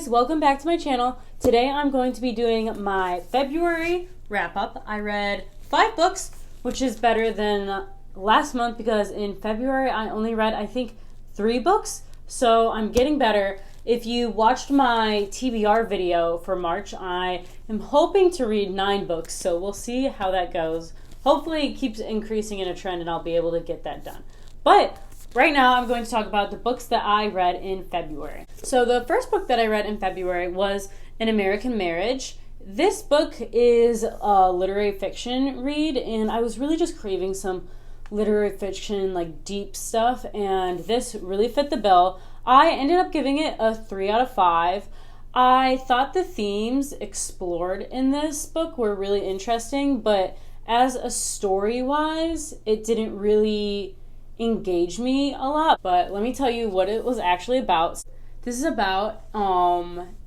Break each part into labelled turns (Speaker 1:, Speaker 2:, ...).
Speaker 1: guys, welcome back to my channel. Today I'm going to be doing my February wrap-up. I read 5 books, which is better than last month because in February I only read, I think, 3 books. So I'm getting better. If you watched my TBR video for March, I am hoping to read 9 books, so we'll see how that goes. Hopefully it keeps increasing in a trend and I'll be able to get that done. But right now I'm going to talk about the books that I read in February. So the first book that I read in February was An American Marriage. This book is a literary fiction read, and I was really just craving some literary fiction, like deep stuff, and this really fit the bill. I ended up giving it a 3 out of 5. I thought the themes explored in this book were really interesting, but as a story-wise, it didn't really engage me a lot. But let me tell you what it was actually about. This is about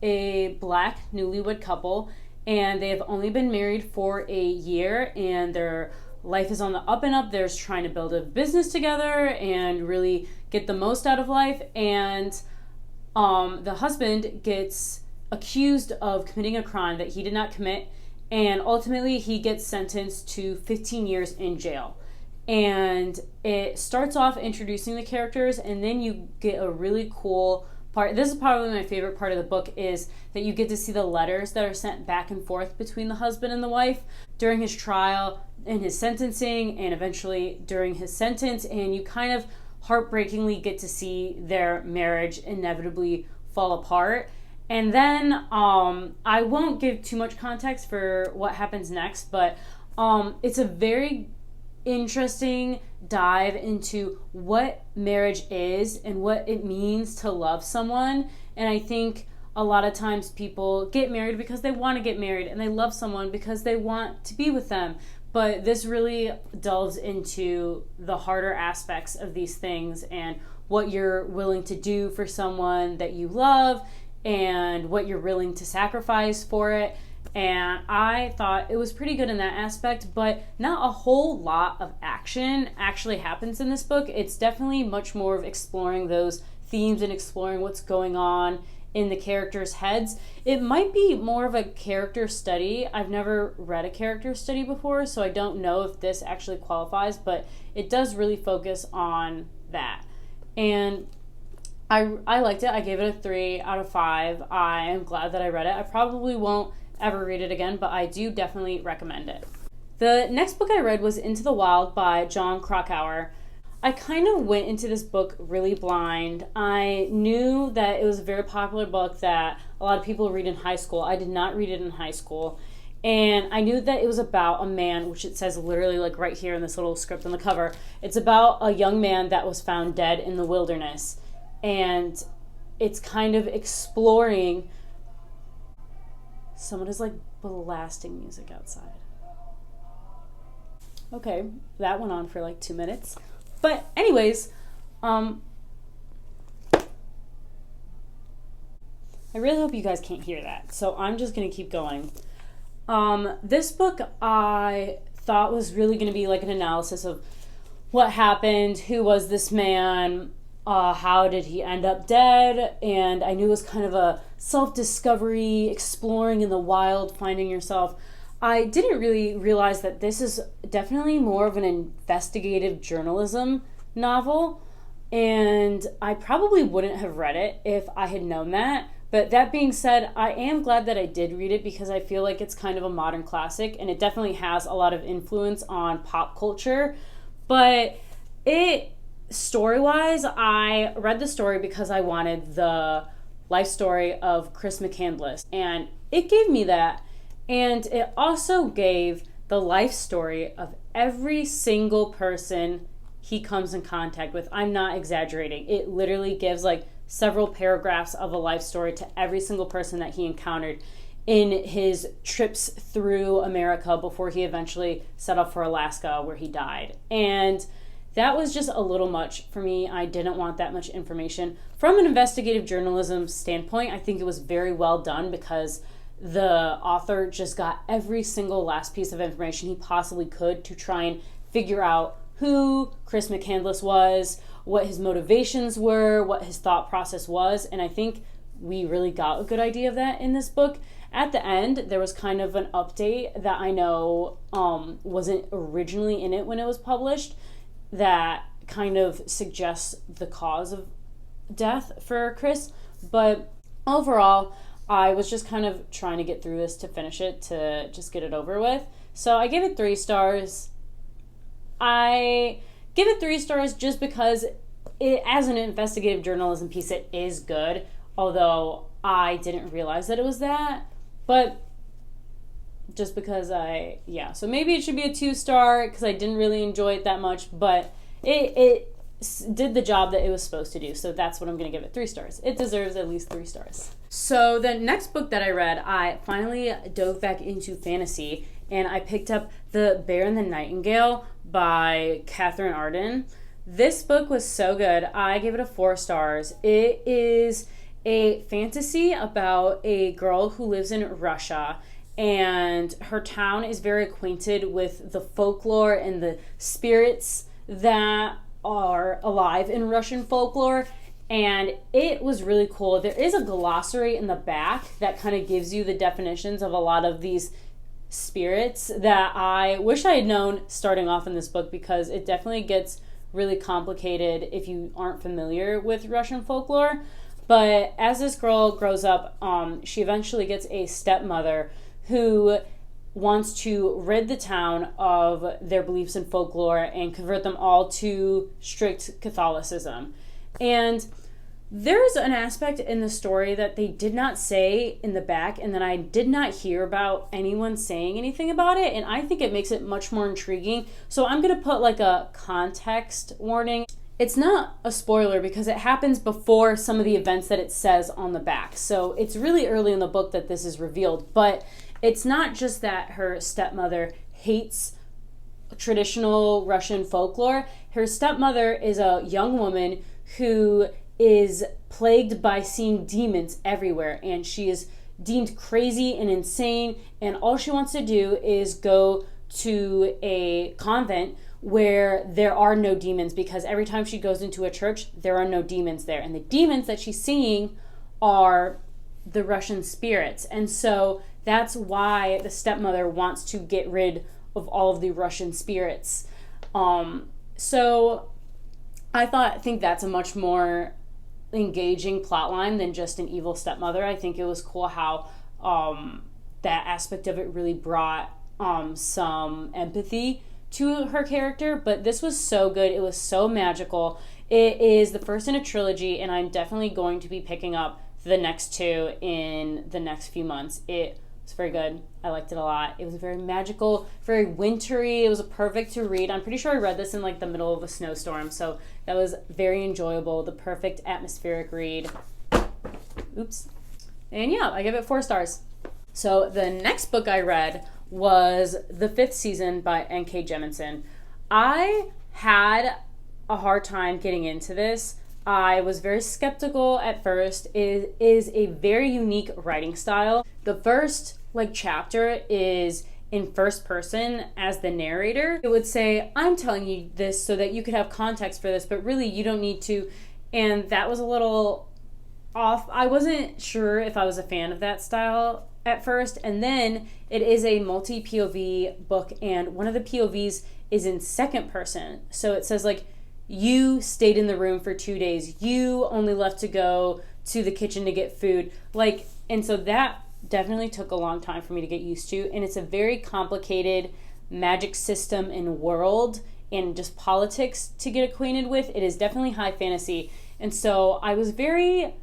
Speaker 1: a black newlywed couple, and they have only been married for a year, and their life is on the up and up. They're trying to build a business together and really get the most out of life, and the husband gets accused of committing a crime that he did not commit, and ultimately he gets sentenced to 15 years in jail. And it starts off introducing the characters, and then you get a really cool part. This is probably my favorite part of the book, is that you get to see the letters that are sent back and forth between the husband and the wife during his trial and his sentencing, and eventually during his sentence, and you kind of heartbreakingly get to see their marriage inevitably fall apart. And then I won't give too much context for what happens next, but it's a very interesting dive into what marriage is and what it means to love someone. And I think a lot of times people get married because they want to get married, and they love someone because they want to be with them. But this really delves into the harder aspects of these things and what you're willing to do for someone that you love and what you're willing to sacrifice for it. And I thought it was pretty good in that aspect, but not a whole lot of action actually happens in this book. It's definitely much more of exploring those themes and exploring what's going on in the characters' heads. It might be more of a character study. I've never read a character study before, so I don't know if this actually qualifies, but it does really focus on that. And I liked it. I gave it a 3 out of 5. I am glad that I read it. I probably won't ever read it again, but I do definitely recommend it. The next book I read was Into the Wild by Jon Krakauer. I kind of went into this book really blind. I knew that it was a very popular book that a lot of people read in high school. I did not read it in high school. And I knew that it was about a man, which it says literally like right here in this little script on the cover. It's about a young man that was found dead in the wilderness. And it's kind of exploring. Someone is like blasting music outside. Okay, that went on for like 2 minutes. But anyways, I really hope you guys can't hear that, so I'm just going to keep going. This book I thought was really going to be like an analysis of what happened, who was this man, how did he end up dead, and I knew it was kind of a self-discovery, exploring in the wild, finding yourself. I didn't really realize that this is definitely more of an investigative journalism novel, and I probably wouldn't have read it if I had known that. But that being said, I am glad that I did read it because I feel like it's kind of a modern classic, and it definitely has a lot of influence on pop culture. But story-wise, I read the story because I wanted the life story of Chris McCandless, and it gave me that. And it also gave the life story of every single person he comes in contact with. I'm not exaggerating. It literally gives like several paragraphs of a life story to every single person that he encountered in his trips through America before he eventually set off for Alaska, where he died. And that was just a little much for me. I didn't want that much information. From an investigative journalism standpoint, I think it was very well done because the author just got every single last piece of information he possibly could to try and figure out who Chris McCandless was, what his motivations were, what his thought process was. And I think we really got a good idea of that in this book. At the end, there was kind of an update that I know wasn't originally in it when it was published that kind of suggests the cause of death for Chris. But overall, I was just kind of trying to get through this to finish it, to just get it over with. So I gave it 3 stars. I give it 3 stars just because it, as an investigative journalism piece, it is good. Although I didn't realize that it was that. But just because so maybe it should be a 2-star because I didn't really enjoy it that much. But it did the job that it was supposed to do. So that's what I'm going to give it 3 stars. It deserves at least 3 stars. So the next book that I read, I finally dove back into fantasy. And I picked up The Bear and the Nightingale by Catherine Arden. This book was so good. I gave it a 4 stars. It is a fantasy about a girl who lives in Russia, and her town is very acquainted with the folklore and the spirits that are alive in Russian folklore. And it was really cool. There is a glossary in the back that kind of gives you the definitions of a lot of these spirits that I wish I had known starting off in this book, because it definitely gets really complicated if you aren't familiar with Russian folklore. But as this girl grows up, she eventually gets a stepmother who wants to rid the town of their beliefs in folklore and convert them all to strict Catholicism. And there's an aspect in the story that they did not say in the back, and that I did not hear about anyone saying anything about it, and I think it makes it much more intriguing. So I'm going to put like a context warning. It's not a spoiler because it happens before some of the events that it says on the back. So it's really early in the book that this is revealed, but it's not just that her stepmother hates traditional Russian folklore. Her stepmother is a young woman who is plagued by seeing demons everywhere, and she is deemed crazy and insane, and all she wants to do is go to a convent where there are no demons, because every time she goes into a church, there are no demons there, and the demons that she's seeing are the Russian spirits. And so that's why the stepmother wants to get rid of all of the Russian spirits. So I think that's a much more engaging plotline than just an evil stepmother. I think it was cool how that aspect of it really brought some empathy to her character. But this was so good. It was so magical. It is the first in a trilogy, and I'm definitely going to be picking up the next 2 in the next few months. It was very good. I liked it a lot. It was very magical, very wintry. It was perfect to read. I'm pretty sure I read this in like the middle of a snowstorm, so that was very enjoyable. The perfect atmospheric read. Oops. And yeah, I give it 4 stars. So the next book I read was The Fifth Season by N.K. Jemisin. I had a hard time getting into this. I was very skeptical at first. It is a very unique writing style. The first chapter is in first person as the narrator. It would say, I'm telling you this so that you could have context for this, but really you don't need to. And that was a little off. I wasn't sure if I was a fan of that style at first. And then it is a multi-POV book, and one of the POVs is in second person. So it says you stayed in the room for 2 days. You only left to go to the kitchen to get food. And so that definitely took a long time for me to get used to. And it's a very complicated magic system and world and just politics to get acquainted with. It is definitely high fantasy. And so I was very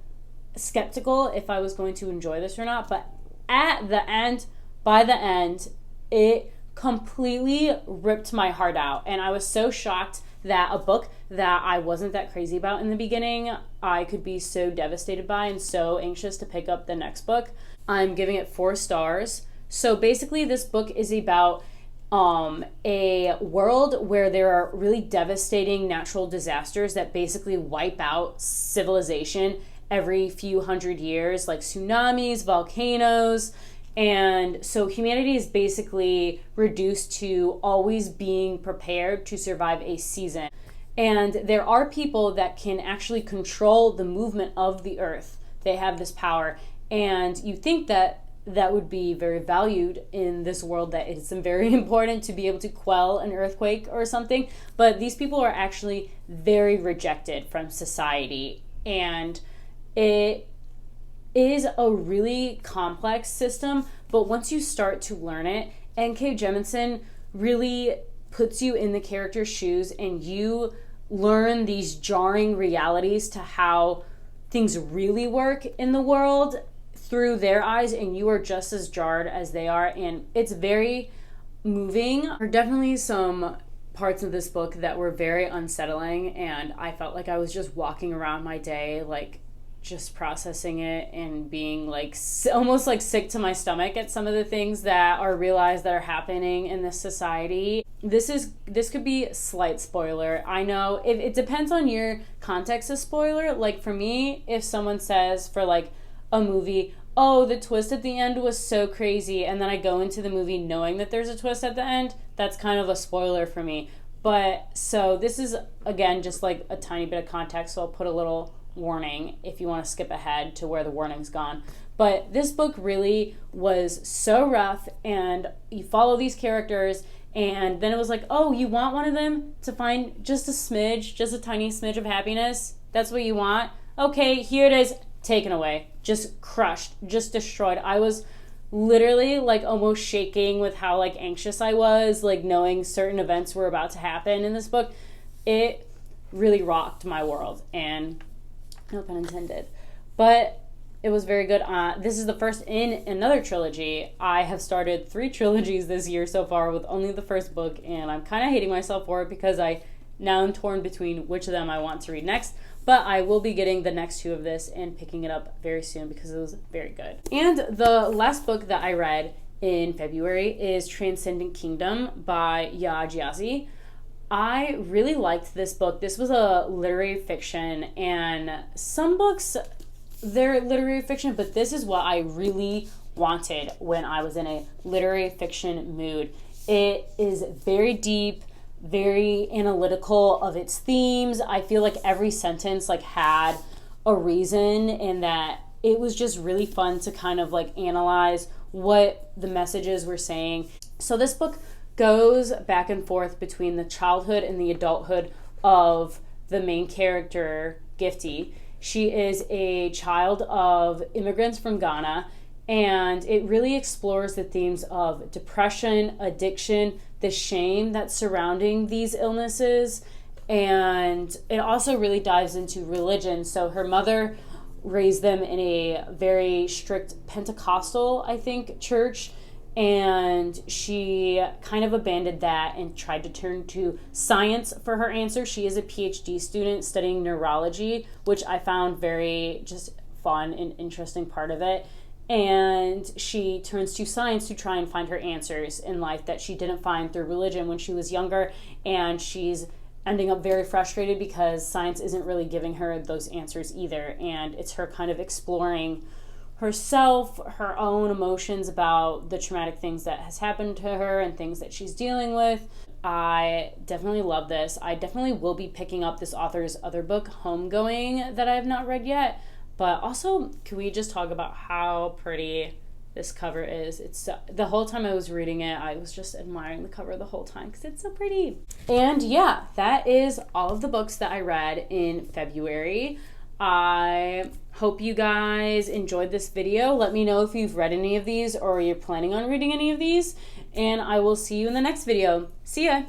Speaker 1: skeptical if I was going to enjoy this or not. But by the end, it completely ripped my heart out. And I was so shocked that a book that I wasn't that crazy about in the beginning, I could be so devastated by and so anxious to pick up the next book. I'm giving it 4 stars. So basically this book is about a world where there are really devastating natural disasters that basically wipe out civilization every few hundred years, like tsunamis, volcanoes. And so humanity is basically reduced to always being prepared to survive a season. And there are people that can actually control the movement of the earth they have this power. And you think that that would be very valued in this world, that it's very important to be able to quell an earthquake or something. But these people are actually very rejected from society. And it is a really complex system, but once you start to learn it, N.K. Jemisin really puts you in the character's shoes, and you learn these jarring realities to how things really work in the world through their eyes, and you are just as jarred as they are, and it's very moving. There are definitely some parts of this book that were very unsettling, and I felt like I was just walking around my day, like just processing it and being like almost like sick to my stomach at some of the things that are realized that are happening in this society. This could be slight spoiler. I know it depends on your context of spoiler. Like for me, if someone says for like a movie, oh, the twist at the end was so crazy, and then I go into the movie knowing that there's a twist at the end, that's kind of a spoiler for me. But so this is, again, just like a tiny bit of context, so I'll put a little warning if you want to skip ahead to where the warning's gone. But this book really was so rough, and you follow these characters, and then it was like, oh, you want one of them to find just a smidge, just a tiny smidge of happiness? That's what you want? Okay, here it is, taken away, just crushed, just destroyed. I was literally like almost shaking with how like anxious I was, like knowing certain events were about to happen in this book. It really rocked my world, and no pun intended, but it was very good. This is the first in another trilogy. I have started 3 trilogies this year so far with only the first book, and I'm kind of hating myself for it because I now am torn between which of them I want to read next. But I will be getting the next 2 of this and picking it up very soon because it was very good. And the last book that I read in February is Transcendent Kingdom by Yaa Gyasi. I really liked this book. This was a literary fiction, and some books, they're literary fiction, but this is what I really wanted when I was in a literary fiction mood. It is very deep, very analytical of its themes. I feel like every sentence like had a reason, and that it was just really fun to kind of like analyze what the messages were saying. So this book goes back and forth between the childhood and the adulthood of the main character, Gifty. She is a child of immigrants from Ghana, and it really explores the themes of depression, addiction, the shame that's surrounding these illnesses, and it also really dives into religion. So her mother raised them in a very strict Pentecostal, I think, church, and she kind of abandoned that and tried to turn to science for her answer. She is a PhD student studying neurology, which I found very just fun and interesting part of it. And she turns to science to try and find her answers in life that she didn't find through religion when she was younger, and she's ending up very frustrated because science isn't really giving her those answers either, and it's her kind of exploring herself, her own emotions about the traumatic things that has happened to her and things that she's dealing with. I definitely love this. I definitely will be picking up this author's other book, Homegoing, that I have not read yet. But also, can we just talk about how pretty this cover is? It's the whole time I was reading it, I was just admiring the cover the whole time because it's so pretty. And yeah, that is all of the books that I read in February. I hope you guys enjoyed this video. Let me know if you've read any of these or you're planning on reading any of these, and I will see you in the next video. See ya!